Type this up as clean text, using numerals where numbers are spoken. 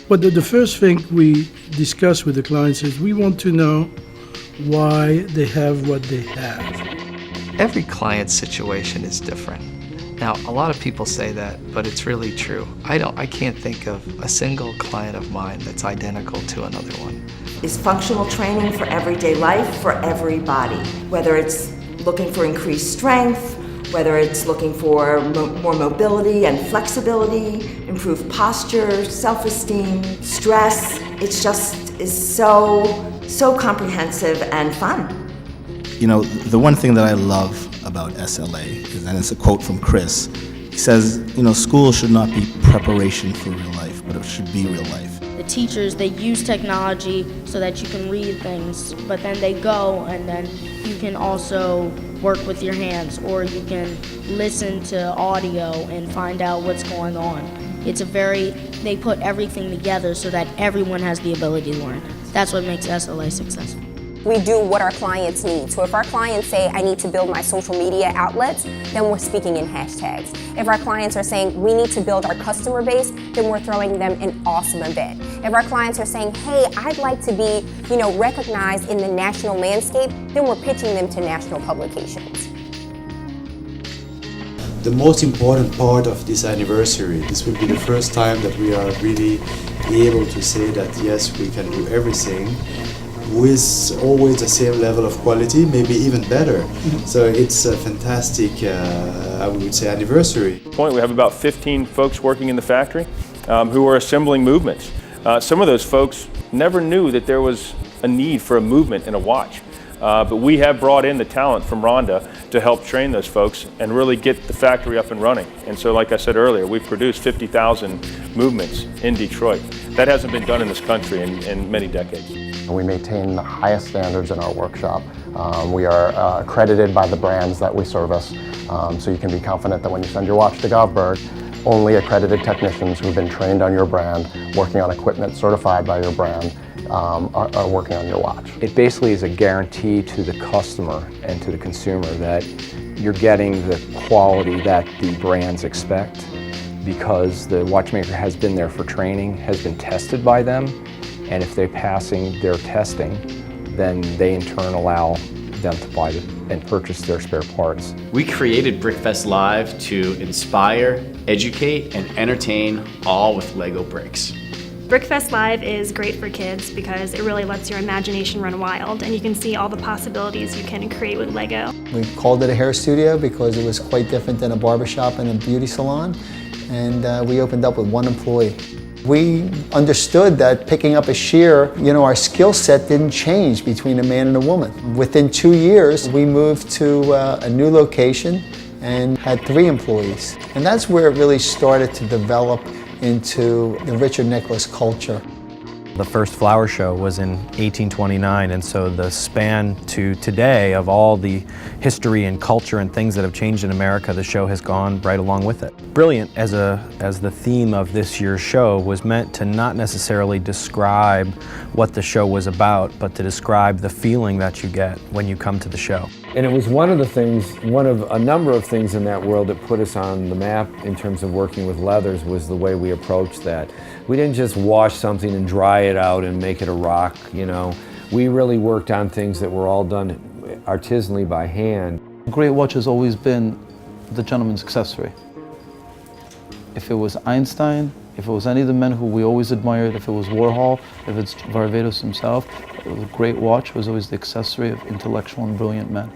But the first thing we discuss with the clients is we want to know why they have what they have. Every client's situation is different. Now, a lot of people say that, but it's really true. I can't think of a single client of mine that's identical to another one. Is functional training for everyday life for everybody, whether it's looking for increased strength, whether it's looking for more mobility and flexibility, improved posture, self-esteem, stress. It's just is so comprehensive and fun. You know, the one thing that I love about SLA is, and it's a quote from Chris, he says, you know, school should not be preparation for real life, but it should be real life. The teachers, they use technology so that you can read things, but then they go and then you can also work with your hands, or you can listen to audio and find out what's going on. They put everything together so that everyone has the ability to learn. That's what makes SLA successful. We do what our clients need. So if our clients say, I need to build my social media outlets, then we're speaking in hashtags. If our clients are saying, we need to build our customer base, then we're throwing them an awesome event. If our clients are saying, hey, I'd like to be, recognized in the national landscape, then we're pitching them to national publications. The most important part of this anniversary, this will be the first time that we are really able to say that yes, we can do everything with always the same level of quality, maybe even better. So it's a fantastic, I would say, anniversary. We have about 15 folks working in the factory who are assembling movements. Some of those folks never knew that there was a need for a movement in a watch. But we have brought in the talent from Rhonda to help train those folks and really get the factory up and running. And so, like I said earlier, we've produced 50,000 movements in Detroit. That hasn't been done in this country in many decades. We maintain the highest standards in our workshop. We are accredited by the brands that we service, so you can be confident that when you send your watch to Govberg, only accredited technicians who've been trained on your brand, working on equipment certified by your brand, are working on your watch. It basically is a guarantee to the customer and to the consumer that you're getting the quality that the brands expect, because the watchmaker has been there for training, has been tested by them, and if they're passing their testing, then they in turn allow them to buy and purchase their spare parts. We created Brickfest Live to inspire, educate, and entertain, all with Lego bricks. Brickfest Live is great for kids because it really lets your imagination run wild, and you can see all the possibilities you can create with Lego. We called it a hair studio because it was quite different than a barbershop and a beauty salon, and we opened up with one employee. We understood that picking up a shear, our skill set didn't change between a man and a woman. Within 2 years, we moved to a new location and had 3 employees. And that's where it really started to develop into the Richard Nicholas culture. The first flower show was in 1829, and so the span to today of all the history and culture and things that have changed in America, the show has gone right along with it. Brilliant as the theme of this year's show was meant to not necessarily describe what the show was about, but to describe the feeling that you get when you come to the show. And it was one of a number of things in that world that put us on the map in terms of working with leathers, was the way we approached that. We didn't just wash something and dry it out and make it a rock, We really worked on things that were all done artisanally by hand. A great watch has always been the gentleman's accessory. If it was Einstein, if it was any of the men who we always admired, if it was Warhol, if it's Varvatos himself, a great watch was always the accessory of intellectual and brilliant men.